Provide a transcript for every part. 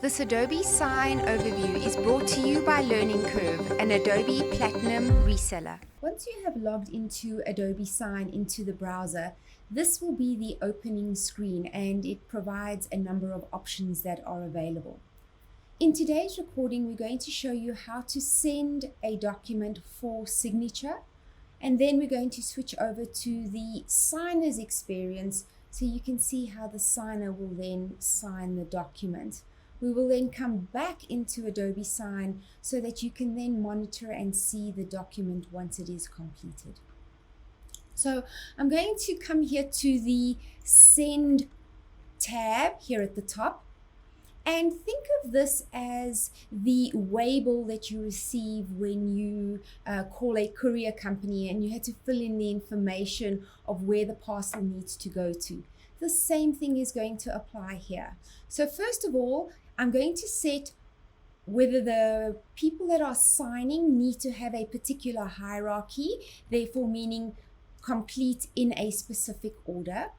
This Adobe Sign overview is brought to you by Learning Curve, an Adobe Platinum reseller. Once you have logged into Adobe Sign into the browser, this will be the opening screen and it provides a number of options that are available. In today's recording, we're going to show you how to send a document for signature, and then we're going to switch over to the signer's experience so you can see how the signer will then sign the document. We will then come back into Adobe Sign so that you can then monitor and see the document once it is completed. So I'm going to come here to the Send tab here at the top. And think of this as the waybill that you receive when you call a courier company and you had to fill in the information of where the parcel needs to go to. The same thing is going to apply here. So first of all, I'm going to set whether the people that are signing need to have a particular hierarchy, therefore meaning complete in a specific order.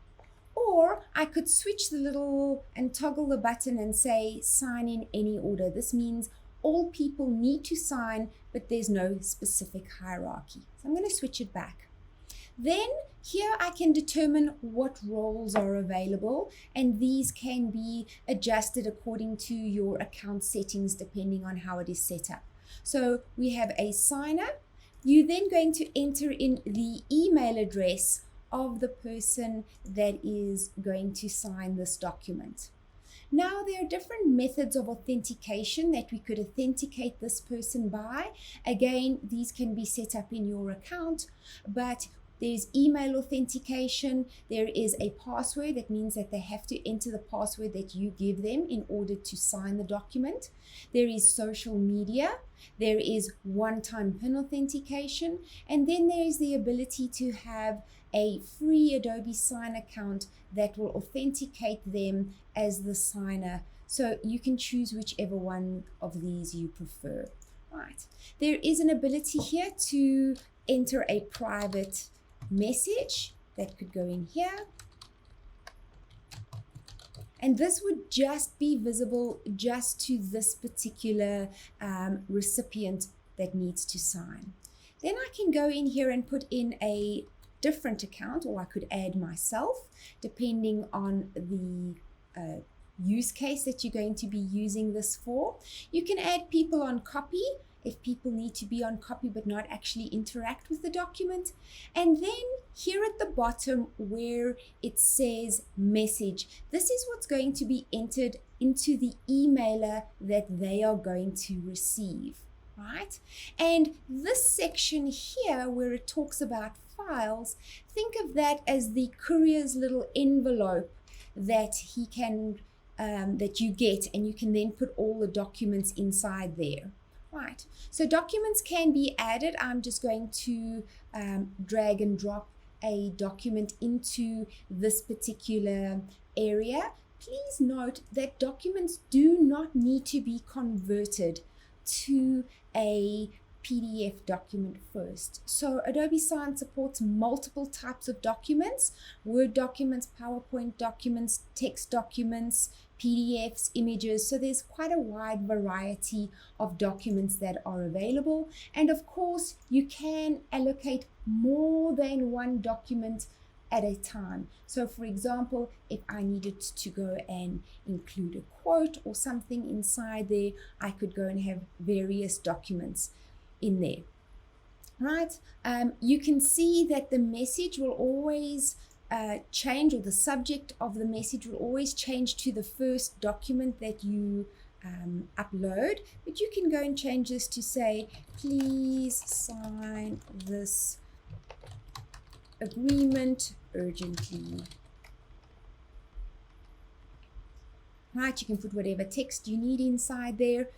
Or I could switch the little and toggle the button and say sign in any order. This means all people need to sign, but there's no specific hierarchy. So I'm going to switch it back. Then here I can determine what roles are available, and these can be adjusted according to your account settings depending on how it is set up. So we have a signer. You're then going to enter in the email address of the person that is going to sign this document. Now there are different methods of authentication that we could authenticate this person by. Again, these can be set up in your account, but there's email authentication, there is a password, that means that they have to enter the password that you give them in order to sign the document. There is social media, there is one-time PIN authentication, and then there is the ability to have a free Adobe Sign account that will authenticate them as the signer. So you can choose whichever one of these you prefer. Right. There is an ability here to enter a private message that could go in here, and this would just be visible just to this particular recipient that needs to sign. Then I can go in here and put in a different account, or I could add myself depending on the use case that you're going to be using this for. You can add people on copy if people need to be on copy but not actually interact with the document. And then here at the bottom where it says message, this is what's going to be entered into the emailer that they are going to receive, right? And this section here where it talks about files, think of that as the courier's little envelope that he can that you get, and you can then put all the documents inside there. Right, so documents can be added. I'm just going to drag and drop a document into this particular area. Please note that documents do not need to be converted to a PDF document first. So Adobe Sign supports multiple types of documents: Word documents, PowerPoint documents, text documents, PDFs, images. So there's quite a wide variety of documents that are available. And of course, you can allocate more than one document at a time. So for example, if I needed to go and include a quote or something inside there, I could go and have various documents in there, right? You can see that the message will always change, or the subject of the message will always change to the first document that you upload, but you can go and change this to say, please sign this agreement urgently. Right, you can put whatever text you need inside there.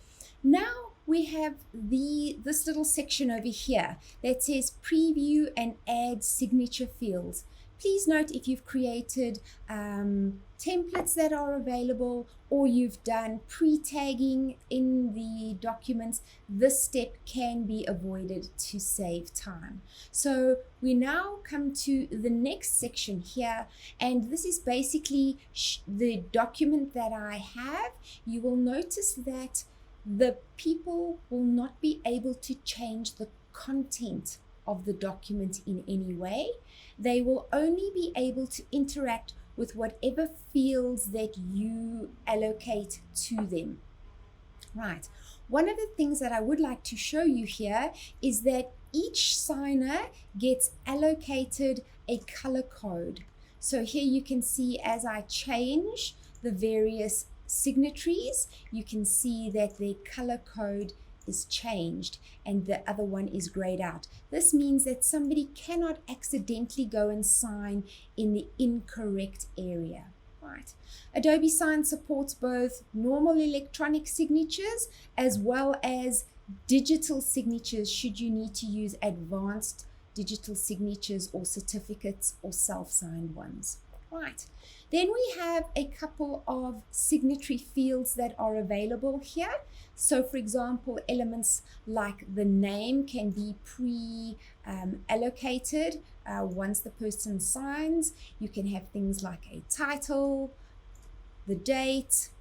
Now we have this little section over here that says preview and add signature fields. Please note if you've created templates that are available or you've done pre-tagging in the documents, this step can be avoided to save time. So we now come to the next section here, and this is basically the document that I have. You will notice that the people will not be able to change the content of the document in any way. They will only be able to interact with whatever fields that you allocate to them. Right. One of the things that I would like to show you here is that each signer gets allocated a color code. So here you can see as I change the various signatories, you can see that their color code is changed and the other one is grayed out. This means that somebody cannot accidentally go and sign in the incorrect area. Right. Adobe Sign supports both normal electronic signatures as well as digital signatures should you need to use advanced digital signatures or certificates or self-signed ones. Right. Then we have a couple of signatory fields that are available here. So for example, elements like the name can be pre-allocated once the person signs. You can have things like a title, the date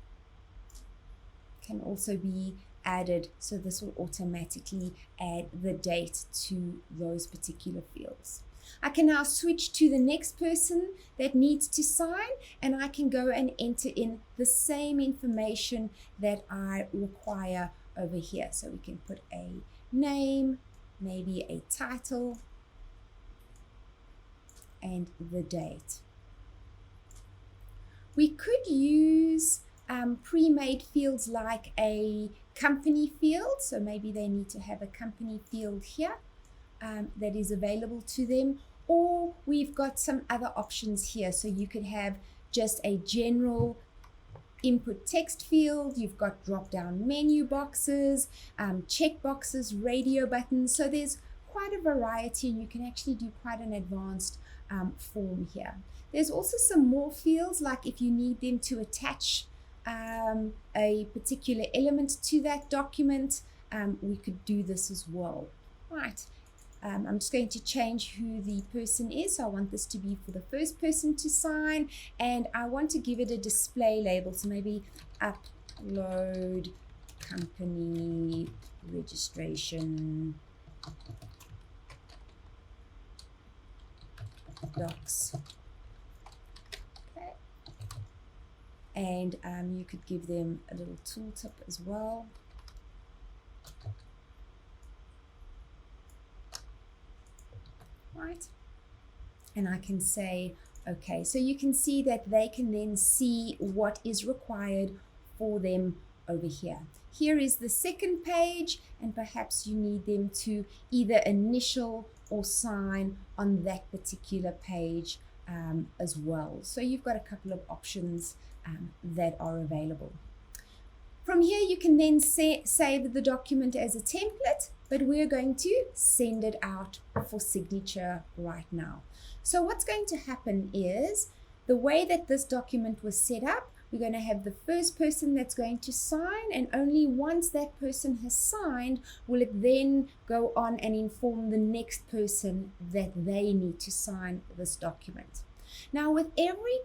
can also be added. So this will automatically add the date to those particular fields. I can now switch to the next person that needs to sign, and I can go and enter in the same information that I require over here. So we can put a name, maybe a title, and the date. We could use pre-made fields like a company field. So maybe they need to have a company field here. That is available to them, or we've got some other options here. So you could have just a general input text field. You've got drop down menu boxes, check boxes, radio buttons. So there's quite a variety, and you can actually do quite an advanced form here. There's also some more fields, like if you need them to attach a particular element to that document, we could do this as well. Right. I'm just going to change who the person is. So I want this to be for the first person to sign, and I want to give it a display label. So maybe upload company registration docs. Okay. And you could give them a little tooltip as well. Right, and I can say okay. So you can see that they can then see what is required for them over here. Here is the second page, and perhaps you need them to either initial or sign on that particular page as well. So you've got a couple of options that are available. From here you can then save the document as a template, but we're going to send it out for signature right now. So what's going to happen is, the way that this document was set up, we're going to have the first person that's going to sign, and only once that person has signed will it then go on and inform the next person that they need to sign this document. Now with every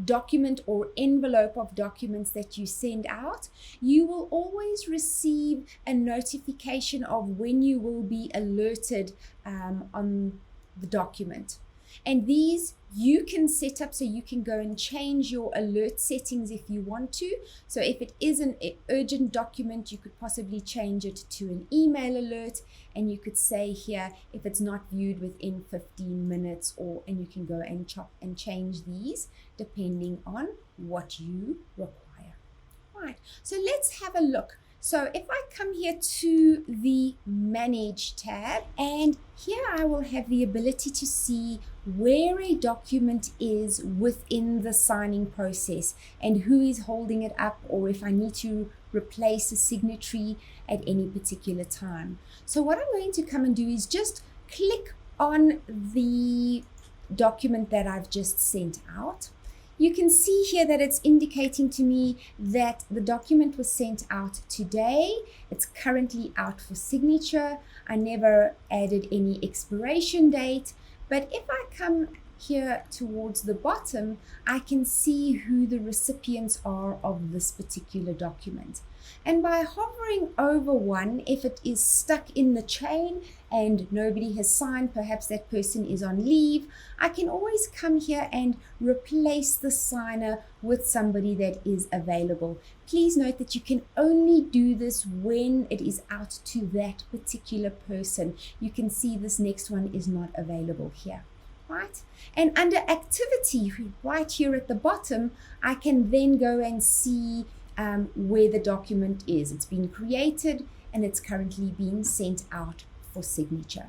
document or envelope of documents that you send out, you will always receive a notification of when you will be alerted on the document. And these you can set up, so you can go and change your alert settings if you want to. So if it is an urgent document, you could possibly change it to an email alert, and you could say here if it's not viewed within 15 minutes, and you can go and chop and change these depending on what you require. Right, so let's have a look. So if I come here to the Manage tab, and here I will have the ability to see where a document is within the signing process and who is holding it up, or if I need to replace a signatory at any particular time. So what I'm going to come and do is just click on the document that I've just sent out. You can see here that it's indicating to me that the document was sent out today. It's currently out for signature. I never added any expiration date, but if I come here towards the bottom, I can see who the recipients are of this particular document. And by hovering over one, if it is stuck in the chain and nobody has signed, perhaps that person is on leave, I can always come here and replace the signer with somebody that is available. Please note that you can only do this when it is out to that particular person. You can see this next one is not available here. Right? And under activity, right here at the bottom, I can then go and see where the document is. It's been created and it's currently being sent out for signature.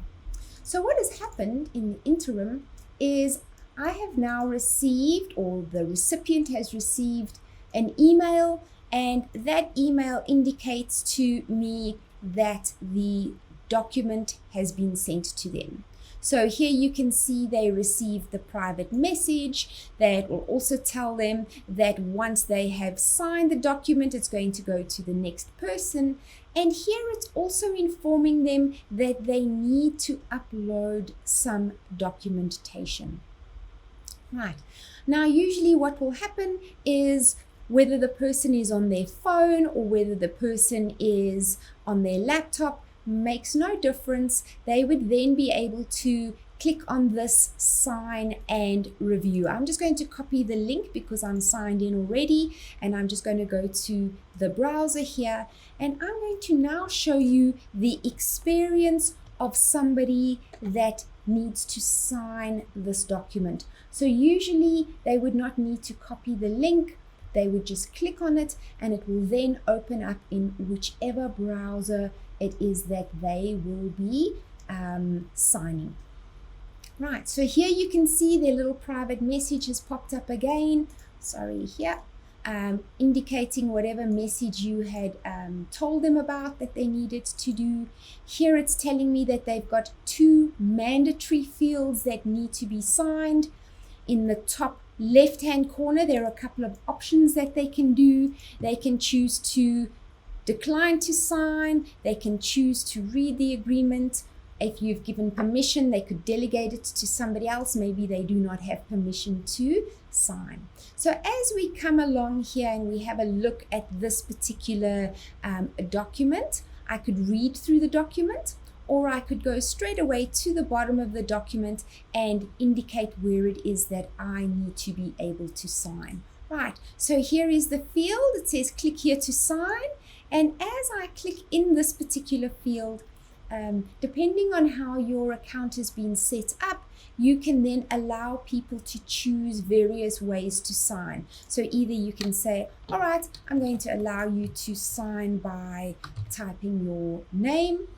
So what has happened in the interim is I have now received, or the recipient has received, an email, and that email indicates to me that the document has been sent to them. So here you can see they received the private message that will also tell them that once they have signed the document, it's going to go to the next person. And here it's also informing them that they need to upload some documentation. Right. Now, usually what will happen is whether the person is on their phone or whether the person is on their laptop, makes no difference. They would then be able to click on this sign and review. I'm just going to copy the link because I'm signed in already, and I'm just going to go to the browser here, and I'm going to now show you the experience of somebody that needs to sign this document. So usually they would not need to copy the link. They would just click on it and it will then open up in whichever browser it is that they will be signing. Right, so here you can see their little private message has popped up again. Sorry, here, indicating whatever message you had told them about that they needed to do. Here it's telling me that they've got 2 mandatory fields that need to be signed. In the top left-hand corner, there are a couple of options that they can do. They can choose to decline to sign. They can choose to read the agreement. If you've given permission, they could delegate it to somebody else. Maybe they do not have permission to sign. So as we come along here and we have a look at this particular document, I could read through the document, or I could go straight away to the bottom of the document and indicate where it is that I need to be able to sign. Right, so here is the field. It says click here to sign. And as I click in this particular field, depending on how your account has been set up, you can then allow people to choose various ways to sign. So either you can say, all right, I'm going to allow you to sign by typing your name.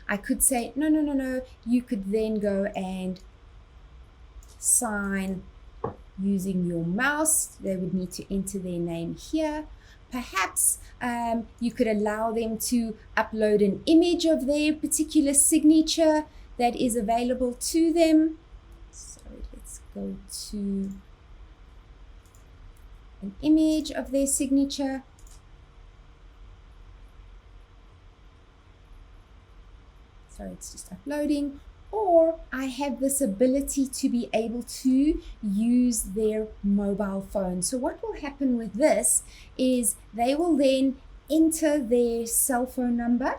I could say, no. You could then go and sign using your mouse. They would need to enter their name here. Perhaps you could allow them to upload an image of their particular signature that is available to them. So let's go to an image of their signature. So it's just uploading. Or I have this ability to be able to use their mobile phone. So what will happen with this is they will then enter their cell phone number.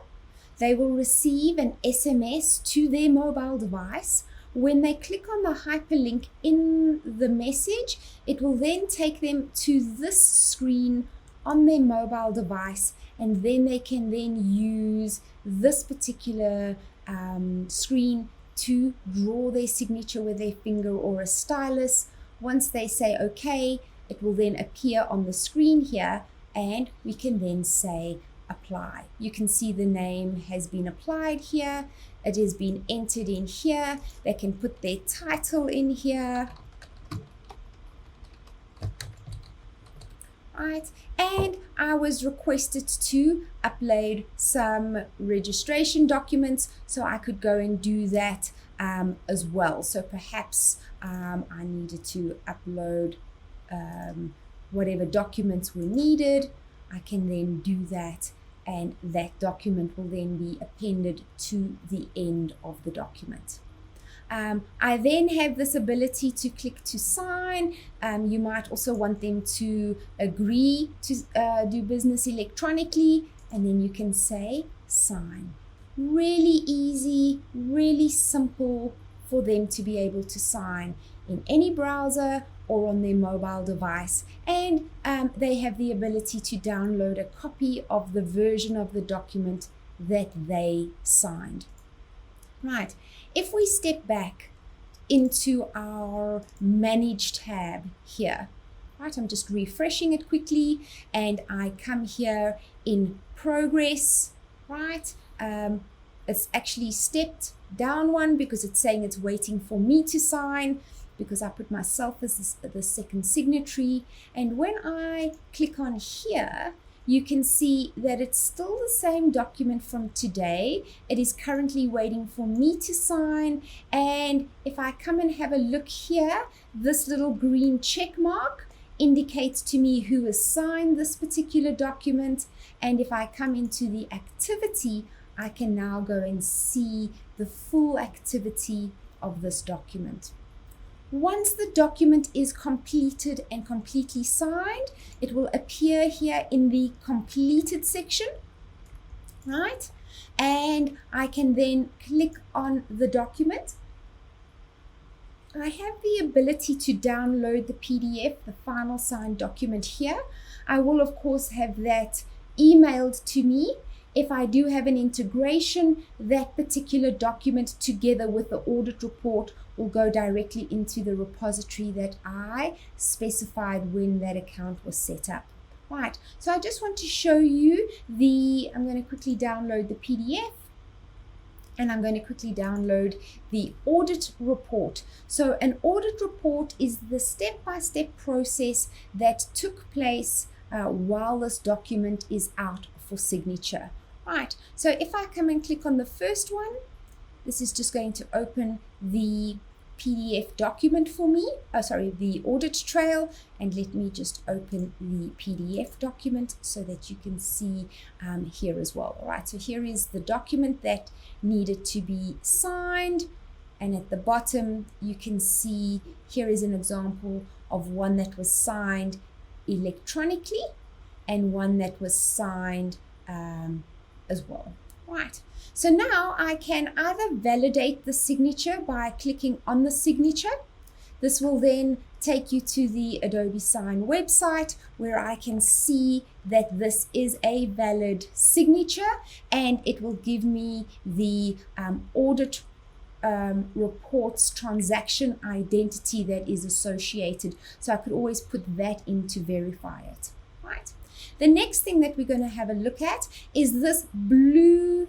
They will receive an SMS to their mobile device. When they click on the hyperlink in the message, it will then take them to this screen on their mobile device, and then they can then use this particular screen to draw their signature with their finger or a stylus. Once they say okay, it will then appear on the screen here, and we can then say apply. You can see the name has been applied here. It has been entered in here. They can put their title in here. Right, and I was requested to upload some registration documents, so I could go and do that as well. So perhaps I needed to upload whatever documents were needed. I can then do that, and that document will then be appended to the end of the document. I then have this ability to click to sign. You might also want them to agree to do business electronically, and then you can say sign. Really easy, really simple for them to be able to sign in any browser or on their mobile device, and they have the ability to download a copy of the version of the document that they signed. Right, if we step back into our Manage tab here, right, I'm just refreshing it quickly, and I come here in Progress, right, it's actually stepped down one because it's saying it's waiting for me to sign, because I put myself as the second signatory. And when I click on here, you can see that it's still the same document from today. It is currently waiting for me to sign. And if I come and have a look here, this little green check mark indicates to me who has signed this particular document. And if I come into the activity, I can now go and see the full activity of this document. Once the document is completed and completely signed, it will appear here in the completed section, right? And I can then click on the document. I have the ability to download the PDF, the final signed document here. I will of course have that emailed to me. If I do have an integration, that particular document together with the audit report will go directly into the repository that I specified when that account was set up. Right, so I just want to show you I'm going to quickly download the PDF, and I'm going to quickly download the audit report. So an audit report is the step-by-step process that took place while this document is out for signature. Right, so if I come and click on the first one, this is just going to open the PDF document for me, the audit trail, and let me just open the PDF document so that you can see here as well. All right, so here is the document that needed to be signed, and at the bottom you can see here is an example of one that was signed electronically and one that was signed as well. Right, so now I can either validate the signature by clicking on the signature. This will then take you to the Adobe Sign website where I can see that this is a valid signature, and it will give me the audit reports transaction identity that is associated. So I could always put that in to verify it. Right. The next thing that we're going to have a look at is this blue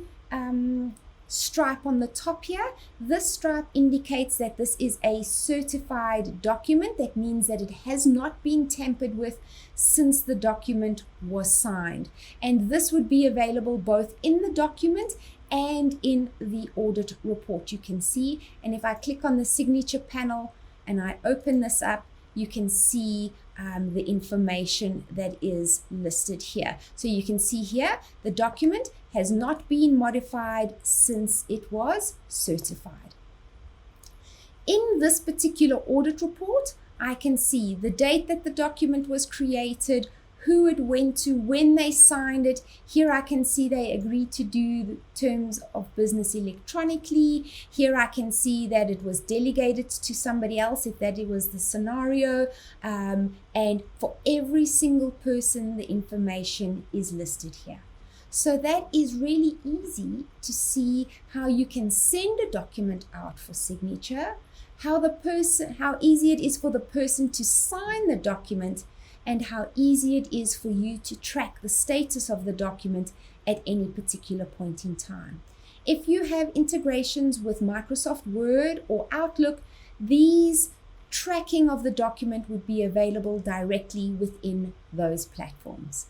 stripe on the top here. This stripe indicates that this is a certified document. That means that it has not been tampered with since the document was signed. And this would be available both in the document and in the audit report, you can see. And if I click on the signature panel and I open this up, you can see the information that is listed here. So you can see here the document has not been modified since it was certified. In this particular audit report, I can see the date that the document was created, who it went to, when they signed it. Here I can see they agreed to do the terms of business electronically. Here I can see that it was delegated to somebody else if that was the scenario. And for every single person, the information is listed here. So that is really easy to see how you can send a document out for signature, how easy it is for the person to sign the document, and how easy it is for you to track the status of the document at any particular point in time. If you have integrations with Microsoft Word or Outlook, these tracking of the document would be available directly within those platforms.